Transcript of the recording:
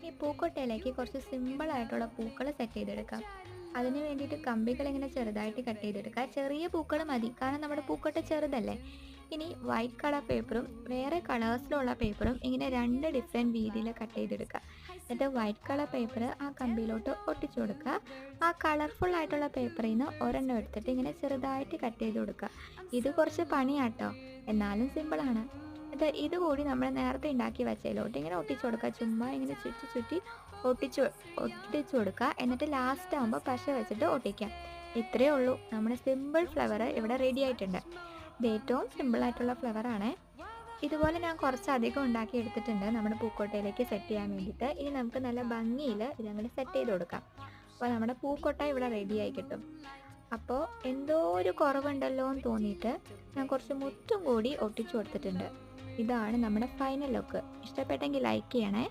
ഈ പൂക്കൊട്ടയിലേക്ക് കുറച്ച് സിമ്പിളായിട്ടുള്ള പൂക്കൾ സെറ്റ് ചെയ്തെടുക്കാം. അതിന് വേണ്ടിയിട്ട് കമ്പികൾ ഇങ്ങനെ ചെറുതായിട്ട് കട്ട് ചെയ്തെടുക്കുക. ചെറിയ പൂക്കൾ മതി, കാരണം നമ്മുടെ പൂക്കൊട്ട ചെറുതല്ലേ. ഇനി വൈറ്റ് കളർ പേപ്പറും വേറെ കളേഴ്സിലുള്ള പേപ്പറും ഇങ്ങനെ രണ്ട് ഡിഫറെൻറ്റ് രീതിയിൽ കട്ട് ചെയ്തെടുക്കുക. എന്നിട്ട് വൈറ്റ് കളർ പേപ്പർ ആ കമ്പിയിലോട്ട് ഒട്ടിച്ചു കൊടുക്കുക. ആ കളർഫുൾ ആയിട്ടുള്ള പേപ്പറിൽ നിന്ന് ഒരെണ്ണം എടുത്തിട്ട് ഇങ്ങനെ ചെറുതായിട്ട് കട്ട് ചെയ്ത് കൊടുക്കുക. ഇത് കുറച്ച് പണിയാട്ടോ, എന്നാലും സിമ്പിളാണ്. എന്നിട്ട് ഇതുകൂടി നമ്മൾ നേരത്തെ ഉണ്ടാക്കി വെച്ചതിലോട്ട് ഇങ്ങനെ ഒട്ടിച്ചു കൊടുക്കുക. ചുമ്മാ ഇങ്ങനെ ചുറ്റി ചുറ്റി ഒട്ടിച്ചു കൊടുക്കുക. എന്നിട്ട് ലാസ്റ്റ് ആകുമ്പോൾ പശ വെച്ചിട്ട് ഒട്ടിക്കാം. ഇത്രയേ ഉള്ളൂ, നമ്മുടെ സിമ്പിൾ ഫ്ലവർ ഇവിടെ റെഡി ആയിട്ടുണ്ട്. ഇത് ഏറ്റവും സിമ്പിളായിട്ടുള്ള ഫ്ലവറാണ്. ഇതുപോലെ ഞാൻ കുറച്ചധികം ഉണ്ടാക്കി എടുത്തിട്ടുണ്ട് നമ്മുടെ പൂക്കോട്ടയിലേക്ക് സെറ്റ് ചെയ്യാൻ വേണ്ടിയിട്ട്. ഇനി നമുക്ക് നല്ല ഭംഗിയിൽ ഇതങ്ങനെ സെറ്റ് ചെയ്ത് കൊടുക്കാം. അപ്പോൾ നമ്മുടെ പൂക്കോട്ട ഇവിടെ റെഡിയായി കിട്ടും. അപ്പോൾ എന്തോ ഒരു കുറവുണ്ടല്ലോ എന്ന് തോന്നിയിട്ട് ഞാൻ കുറച്ച് മുത്തും കൂടി ഒട്ടിച്ചു കൊടുത്തിട്ടുണ്ട്. ഇതാണ് നമ്മുടെ ഫൈനൽ ലുക്ക്. ഇഷ്ടപ്പെട്ടെങ്കിൽ ലൈക്ക് ചെയ്യണേ.